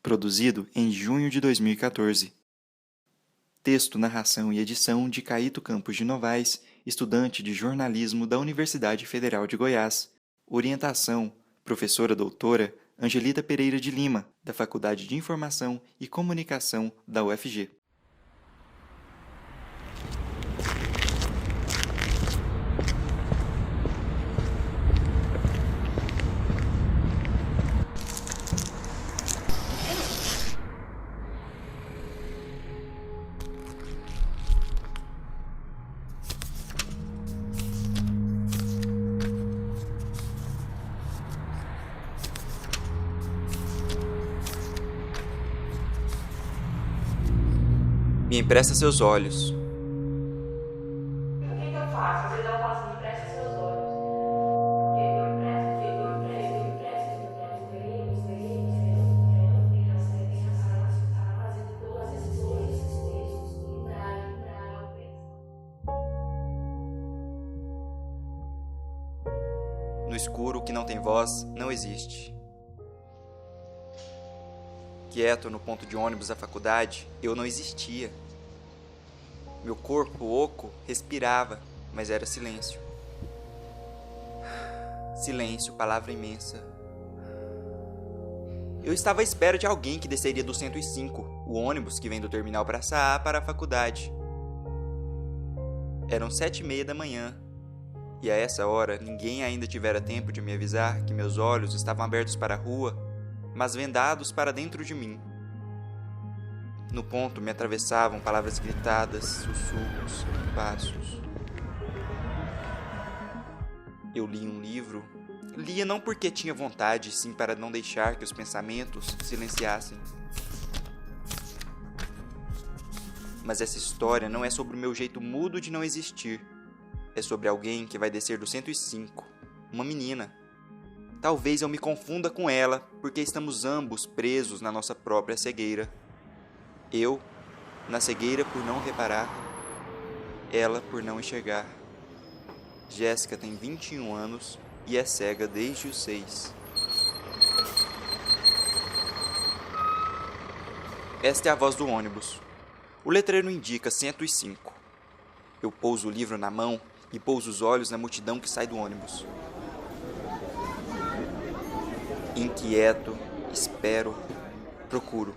produzido em junho de 2014. Texto, narração e edição de Caíto Campos de Novaes, estudante de jornalismo da Universidade Federal de Goiás. Orientação, professora doutora Angelita Pereira de Lima, da Faculdade de Informação e Comunicação da UFG. Me empresta seus olhos. O que eu faço? Às vezes ela fala assim, me empresta seus olhos. Eu No escuro, o que não tem voz, não existe. Quieto no ponto de ônibus da faculdade, eu não existia. Meu corpo oco respirava, mas era silêncio. Silêncio, palavra imensa. Eu estava à espera de alguém que desceria do 105, o ônibus que vem do terminal Praça A para a faculdade. Eram 7h30 da manhã, e a essa hora ninguém ainda tivera tempo de me avisar que meus olhos estavam abertos para a rua, mas vendados para dentro de mim. No ponto me atravessavam palavras gritadas, sussurros, passos. Eu li um livro. Lia não porque tinha vontade, sim para não deixar que os pensamentos silenciassem. Mas essa história não é sobre o meu jeito mudo de não existir. É sobre alguém que vai descer do 105, uma menina. Talvez eu me confunda com ela, porque estamos ambos presos na nossa própria cegueira. Eu, na cegueira por não reparar, ela por não enxergar. Jéssica tem 21 anos e é cega desde os 6. Esta é a voz do ônibus. O letreiro indica 105. Eu pouso o livro na mão e pouso os olhos na multidão que sai do ônibus. Inquieto, espero, procuro.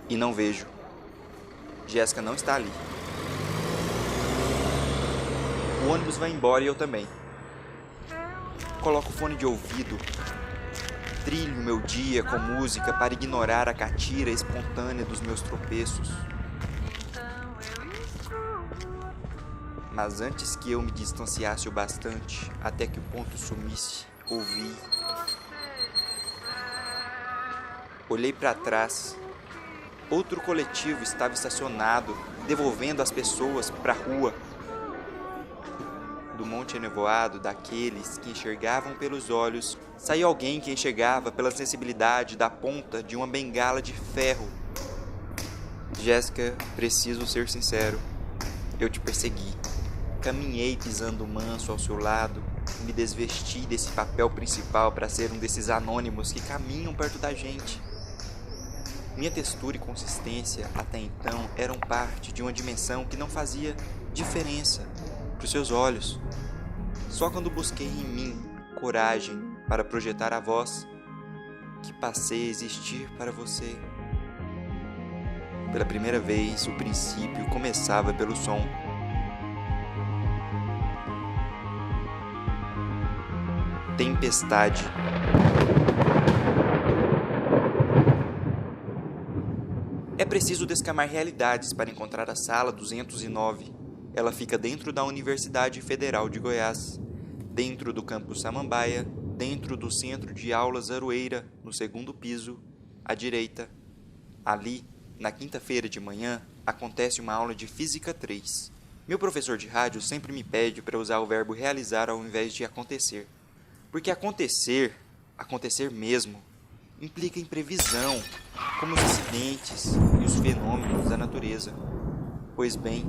E não vejo. Jéssica não está ali. O ônibus vai embora e eu também. Coloco o fone de ouvido. Trilho meu dia com música para ignorar a catira espontânea dos meus tropeços. Mas antes que eu me distanciasse o bastante, até que o ponto sumisse, ouvi. Olhei para trás. Outro coletivo estava estacionado, devolvendo as pessoas para a rua. Do monte enevoado daqueles que enxergavam pelos olhos, saiu alguém que enxergava pela sensibilidade da ponta de uma bengala de ferro. Jéssica, preciso ser sincero. Eu te persegui. Caminhei pisando manso ao seu lado. Me desvesti desse papel principal para ser um desses anônimos que caminham perto da gente. Minha textura e consistência, até então, eram parte de uma dimensão que não fazia diferença para os seus olhos. Só quando busquei em mim coragem para projetar a voz, que passei a existir para você. Pela primeira vez, o princípio começava pelo som. Tempestade. É preciso descamar realidades para encontrar a sala 209. Ela fica dentro da Universidade Federal de Goiás, dentro do campus Samambaia, dentro do centro de aulas Aroeira, no segundo piso, à direita. Ali, na quinta-feira de manhã, acontece uma aula de Física 3. Meu professor de rádio sempre me pede para usar o verbo realizar ao invés de acontecer. Porque acontecer mesmo, implica em previsão, como os acidentes e os fenômenos da natureza. Pois bem,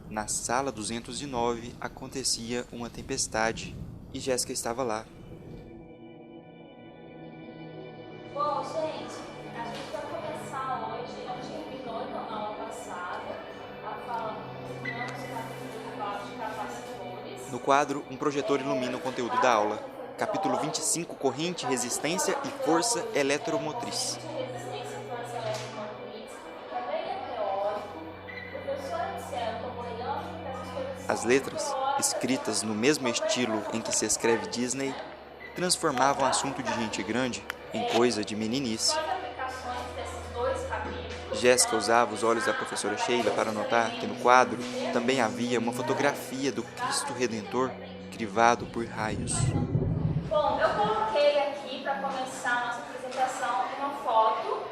na sala 209 acontecia uma tempestade e Jéssica estava lá. Bom, gente, a gente No quadro, um projetor ilumina o conteúdo da aula. Capítulo 25, Corrente, Resistência e Força Eletromotriz. Resistência e força eletromotriz, também é teórico. O professor Anselmo acompanhando essas coisas. As letras, escritas no mesmo estilo em que se escreve Disney, transformavam assunto de gente grande em coisa de meninice. Quais aplicações desses dois capítulos? Jéssica usava os olhos da professora Sheila para notar que no quadro também havia uma fotografia do Cristo Redentor crivado por raios. Bom, eu coloquei aqui para começar a nossa apresentação uma foto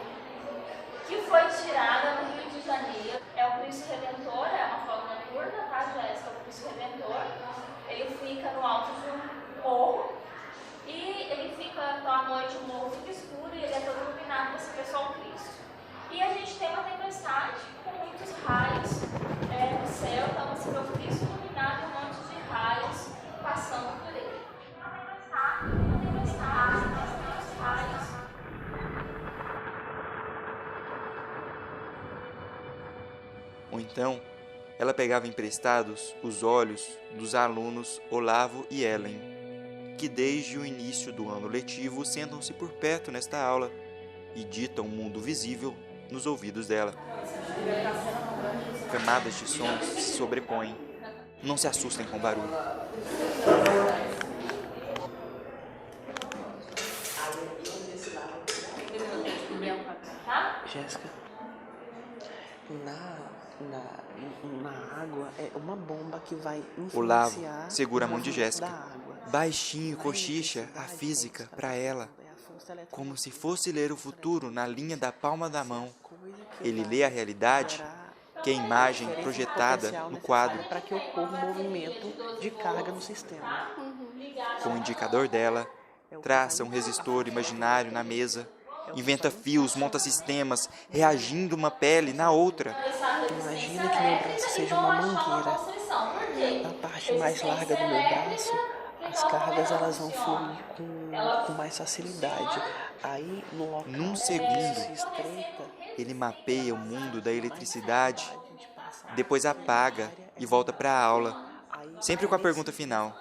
que foi tirada no Rio de Janeiro. É o Cristo Redentor, é uma foto noturna, tá, Jéssica? O Cristo Redentor. Ele fica no alto de um morro e ele fica, então, à noite o morro fica escuro e ele é todo iluminado por esse pessoal Cristo. E a gente tem uma tempestade com muitos raios no céu, então você vê o Cristo iluminado e um monte de raios passando por ele. Uma tempestade, muitos raios. Ou então, ela pegava emprestados os olhos dos alunos Olavo e Ellen, que desde o início do ano letivo sentam-se por perto nesta aula e ditam o mundo visível nos ouvidos dela. Camadas de sons se sobrepõem. Não se assustem com o barulho. Jéssica, na água é uma bomba que vai influenciar Olavo segura a mão de o movimento Jéssica. da água. Baixinho cochicha a física para ela, como se fosse ler o futuro na linha da palma da mão. Ele lê a realidade, que é a imagem projetada no quadro. Para que ocorra um movimento de carga no sistema. Com o indicador dela, traça um resistor imaginário na mesa, inventa fios, monta sistemas, reagindo uma pele na outra. Imagina que meu braço seja uma mangueira. Na parte mais larga do meu braço, as cargas elas vão fluir com mais facilidade. Aí, no local Num onde segundo, se estreita, ele mapeia o mundo da eletricidade, depois apaga e volta para a aula, sempre com a pergunta final.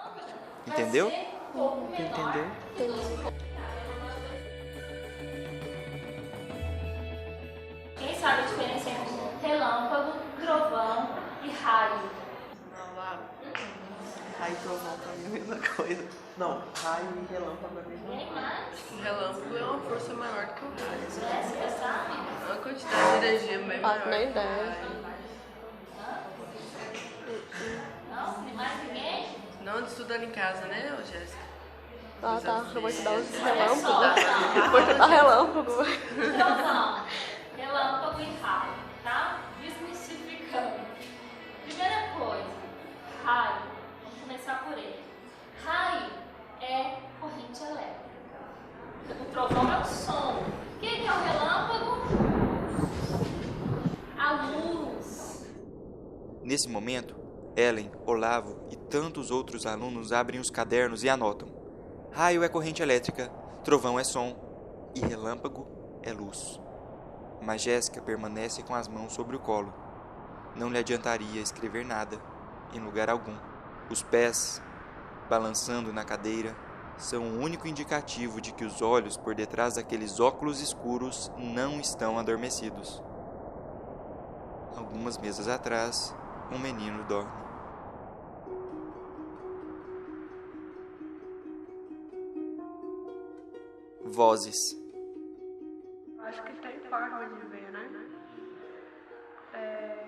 Entendeu? entendeu? Quem sabe a diferença entre relâmpago, trovão e raio? Não, lá. Raio e trovão pra mim é a mesma coisa. Não, raio e relâmpago é a mesma Quem coisa. mais? O relâmpago é uma força maior do que o raio. Jéssica, sabe? É uma quantidade de energia bem maior. Faço nem ideia. Não? Tem mais ninguém? Não anda estudando em casa, né, Jéssica? Ah, tá. Eu vou estudar os Olha só, relâmpagos. então. Vou estudar relâmpago. Trovão, relâmpago e raio, tá? Desmistificando. Primeira coisa, raio. Vamos começar por ele. Raio é corrente elétrica. O trovão é o som. O que é o relâmpago? A luz. Nesse momento, Ellen, Olavo e tantos outros alunos abrem os cadernos e anotam. Raio é corrente elétrica, trovão é som e relâmpago é luz. Mas Jéssica permanece com as mãos sobre o colo. Não lhe adiantaria escrever nada, em lugar algum. Os pés, balançando na cadeira, são o único indicativo de que os olhos por detrás daqueles óculos escuros não estão adormecidos. Algumas mesas atrás, um menino dorme. Vozes. Acho que tem forma de ver, né?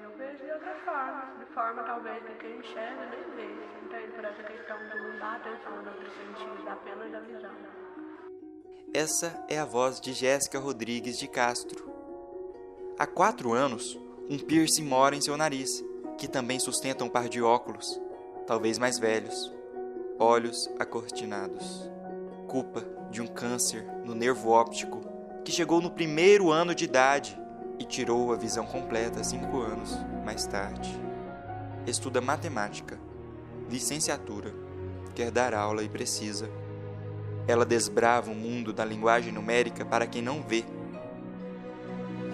Eu vejo de outra forma. De forma, talvez, que quem enxerga nem vê. Entende? Por essa questão de não dar atenção no outro sentido, apenas da visão. Essa é a voz de Jéssica Rodrigues de Castro. Há 4 anos, um piercing mora em seu nariz, que também sustenta um par de óculos, talvez mais velhos, olhos acortinados. Culpa de um câncer no nervo óptico que chegou no 1º ano de idade e tirou a visão completa 5 anos mais tarde. Estuda matemática, licenciatura, quer dar aula e precisa. Ela desbrava o mundo da linguagem numérica para quem não vê.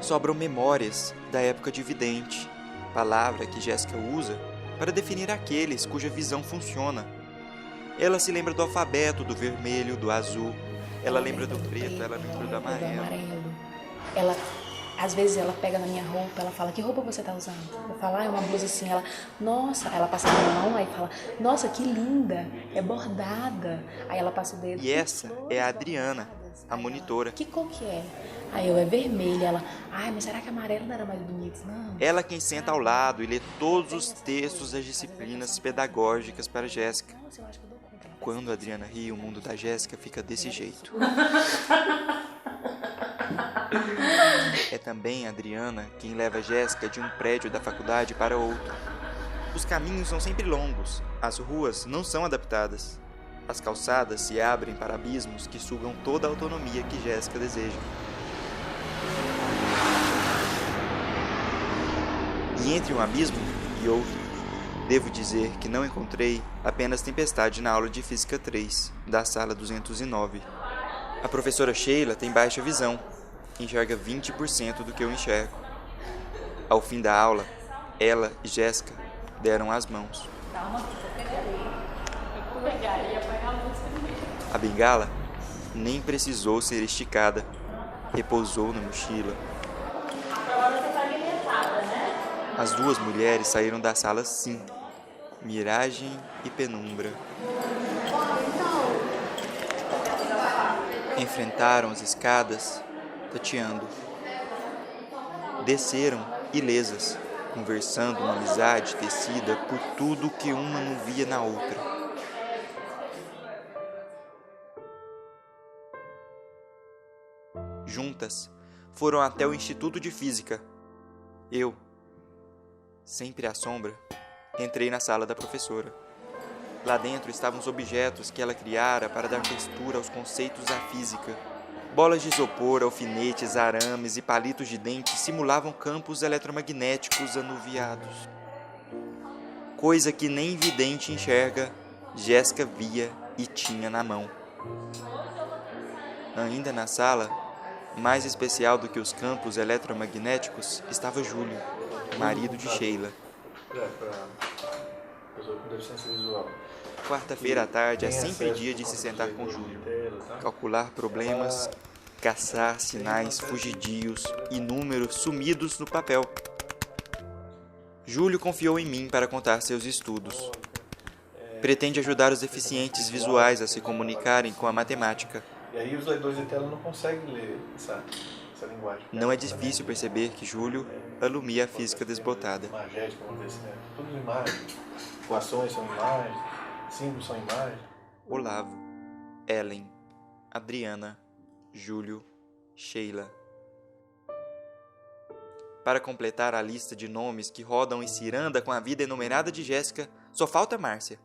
Sobram memórias da época de vidente, palavra que Jéssica usa para definir aqueles cuja visão funciona. Ela se lembra do alfabeto, do vermelho, do azul. Ela lembra do preto, ela lembra do amarelo. Às vezes ela pega na minha roupa, ela fala, que roupa você tá usando? Eu falo, é uma blusa assim, ela, nossa, ela passa a mão, aí fala, nossa, que linda, é bordada. Aí ela passa o dedo. E essa é a Adriana, a monitora. Que cor que é? Aí eu, é vermelha. Ela, ai, mas será que amarelo não era mais bonito? Não. Ela quem senta ao lado e lê todos os textos das disciplinas pedagógicas para Jéssica. Nossa, eu acho que eu dou conta. Quando a Adriana ri, o mundo da Jéssica fica desse jeito. É também a Adriana quem leva a Jéssica de um prédio da faculdade para outro. Os caminhos são sempre longos, as ruas não são adaptadas. As calçadas se abrem para abismos que sugam toda a autonomia que Jéssica deseja. E entre um abismo e outro, devo dizer que não encontrei apenas tempestade na aula de Física 3, da sala 209. A professora Sheila tem baixa visão, enxerga 20% do que eu enxergo. Ao fim da aula, ela e Jéssica deram as mãos. A bengala nem precisou ser esticada, repousou na mochila. As duas mulheres saíram da sala sim, miragem e penumbra. Enfrentaram as escadas, tateando. Desceram ilesas, conversando uma amizade tecida por tudo que uma não via na outra. Juntas, foram até o Instituto de Física. Eu, sempre à sombra, entrei na sala da professora. Lá dentro estavam os objetos que ela criara para dar textura aos conceitos da física. Bolas de isopor, alfinetes, arames e palitos de dente simulavam campos eletromagnéticos anuviados. Coisa que nem vidente enxerga, Jéssica via e tinha na mão. Ainda na sala, mais especial do que os campos eletromagnéticos, estava Júlio, marido de Sheila. Quarta-feira à tarde é sempre dia de se sentar com Júlio, calcular problemas, caçar sinais fugidios e números sumidos no papel. Júlio confiou em mim para contar seus estudos. Pretende ajudar os deficientes visuais a se comunicarem com a matemática. E aí os leitores de tela não conseguem ler essa linguagem. Não é difícil perceber que Júlio alumia a física desbotada. Imagética, vamos dizer assim, tudo imagem. Equações são imagens, símbolos são imagens. Olavo, Ellen, Adriana, Júlio, Sheila. Para completar a lista de nomes que rodam em ciranda com a vida enumerada de Jéssica, só falta Márcia.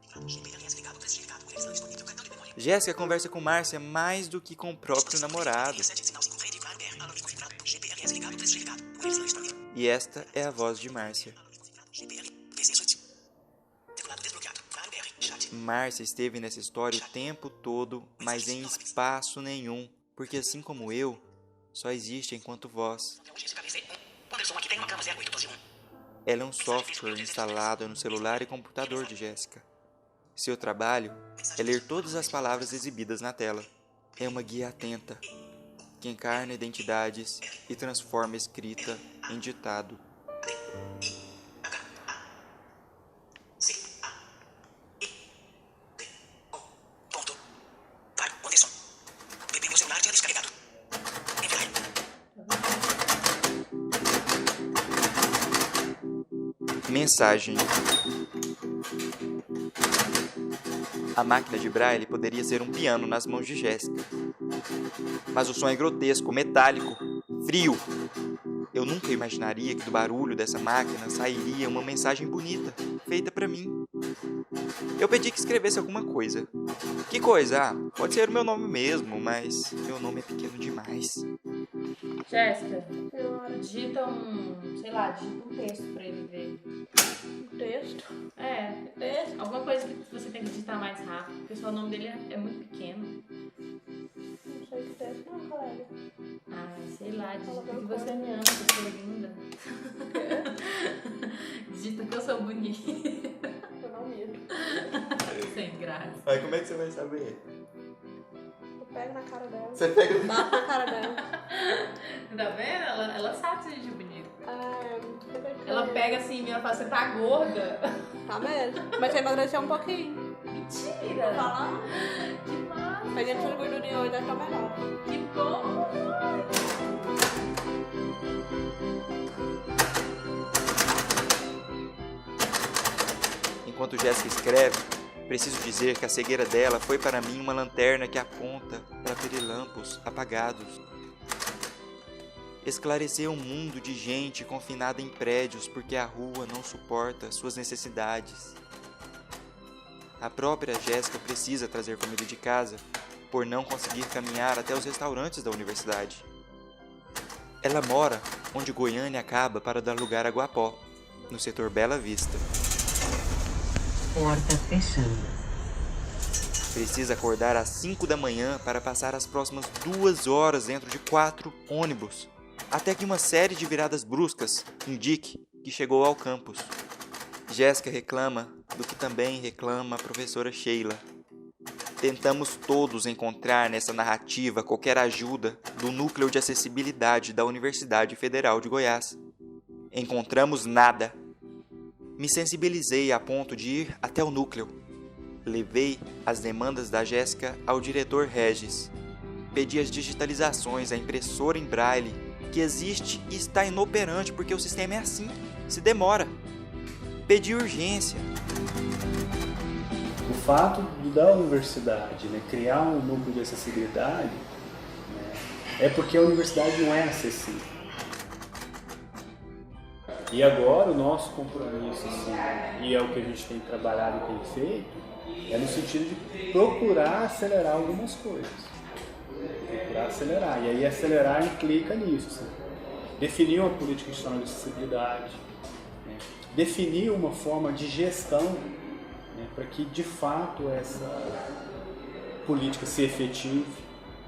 Jéssica conversa com Márcia mais do que com o próprio namorado. E esta é a voz de Márcia. Márcia esteve nessa história o tempo todo, mas em espaço nenhum, porque assim como eu, só existe enquanto voz. Ela é um software instalado no celular e computador de Jéssica. Seu trabalho é ler todas as palavras exibidas na tela. É uma guia atenta, que encarna identidades e transforma a escrita em ditado. Mensagem. A máquina de Braille poderia ser um piano nas mãos de Jéssica. Mas o som é grotesco, metálico, frio. Eu nunca imaginaria que do barulho dessa máquina sairia uma mensagem bonita, feita para mim. Eu pedi que escrevesse alguma coisa. Que coisa? Pode ser o meu nome mesmo, mas meu nome é pequeno demais. Jéssica, digita um texto pra ele ver. Um texto? Texto. Alguma coisa que você tem que digitar mais rápido, porque o seu nome dele é muito pequeno. Não sei que texto não, colega. Sei lá, digita que você me ama, que eu sou linda. Digita que eu sou bonita. bonito. Sem graça. Mas como é que você vai saber? Eu pego na cara dela. Você pega... Bato na cara dela. Tá vendo? Ela sabe se a gente é bonito. Ela pega assim e ela fala, você tá gorda. Tá mesmo? Mas você emagreceu um pouquinho. Mentira. Fala. Que massa. Peguei essa gordurinha hoje, deve estar melhor. Que bom. Enquanto Jéssica escreve, preciso dizer que a cegueira dela foi para mim uma lanterna que aponta para pirilampos apagados. Esclareceu um mundo de gente confinada em prédios porque a rua não suporta suas necessidades. A própria Jéssica precisa trazer comida de casa por não conseguir caminhar até os restaurantes da universidade. Ela mora onde Goiânia acaba para dar lugar a Guapó, no setor Bela Vista. Porta fechando. Precisa acordar às 5 da manhã para passar as próximas 2 horas dentro de 4 ônibus, até que uma série de viradas bruscas indique que chegou ao campus. Jéssica reclama do que também reclama a professora Sheila. Tentamos todos encontrar nessa narrativa qualquer ajuda do Núcleo de Acessibilidade da Universidade Federal de Goiás. Encontramos nada. Me sensibilizei a ponto de ir até o núcleo. Levei as demandas da Jéssica ao diretor Regis. Pedi as digitalizações, a impressora em braille, que existe e está inoperante porque o sistema é assim, se demora. Pedi urgência. O fato da universidade, né, criar um núcleo de acessibilidade, né, é porque a universidade não é acessível. E agora o nosso compromisso, assim, e é o que a gente tem trabalhado e tem feito, é no sentido de procurar acelerar algumas coisas. Procurar acelerar. E aí acelerar implica nisso. Assim, definir uma política institucional de acessibilidade, né, definir uma forma de gestão, né, para que de fato essa política se efetive,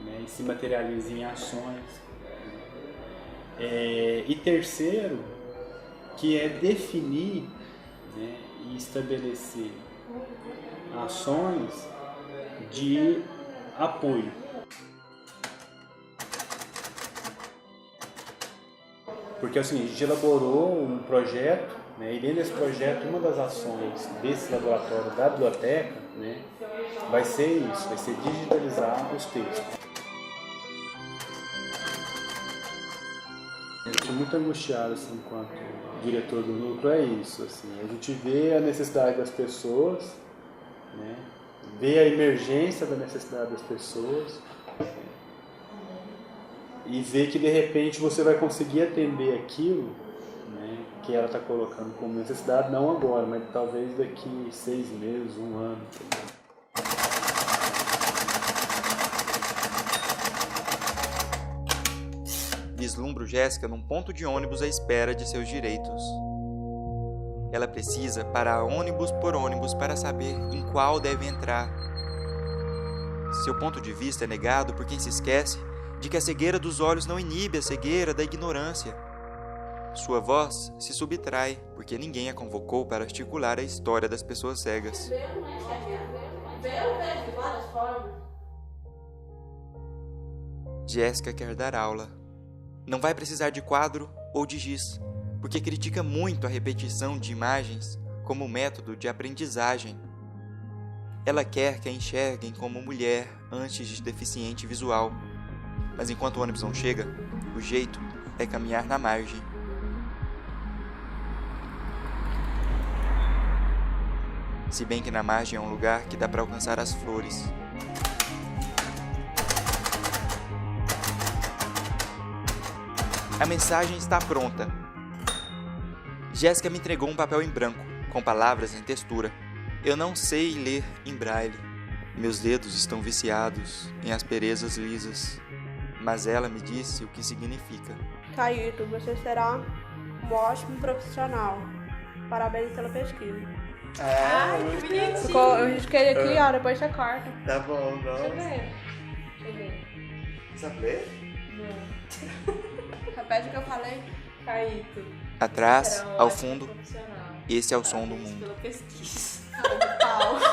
né, e se materialize em ações. E terceiro, que é definir, né, e estabelecer ações de apoio. Porque assim, a gente elaborou um projeto, né, e dentro desse projeto, uma das ações desse laboratório da biblioteca, né, vai ser isso, vai ser digitalizar os textos. Eu estou muito angustiado, assim, enquanto diretor do núcleo, é isso, assim, a gente vê a necessidade das pessoas, né, vê a emergência da necessidade das pessoas, e vê que de repente você vai conseguir atender aquilo, né, que ela está colocando como necessidade, não agora, mas talvez daqui 6 meses, 1 ano. Vislumbro Jéssica num ponto de ônibus à espera de seus direitos. Ela precisa parar ônibus por ônibus para saber em qual deve entrar. Seu ponto de vista é negado por quem se esquece de que a cegueira dos olhos não inibe a cegueira da ignorância. Sua voz se subtrai porque ninguém a convocou para articular a história das pessoas cegas. Jéssica quer dar aula. Não vai precisar de quadro ou de giz, porque critica muito a repetição de imagens como método de aprendizagem. Ela quer que a enxerguem como mulher antes de deficiente visual. Mas enquanto o ônibus não chega, o jeito é caminhar na margem. Se bem que na margem é um lugar que dá para alcançar as flores. A mensagem está pronta. Jéssica me entregou um papel em branco, com palavras em textura. Eu não sei ler em braille. Meus dedos estão viciados em asperezas lisas. Mas ela me disse o que significa. Caíto, você será um ótimo profissional. Parabéns pela pesquisa. Ai, que bonitinho. Eu risquei aqui, ó, depois você corta. Tá bom, Deixa eu nossa. ver. Deixa eu ver. Sabe ler? Não. Repete o que eu falei. Caíto. Atrás, Será um ao ótimo fundo, profissional. Esse é o som do mundo. Pela pesquisa. Cara de pau.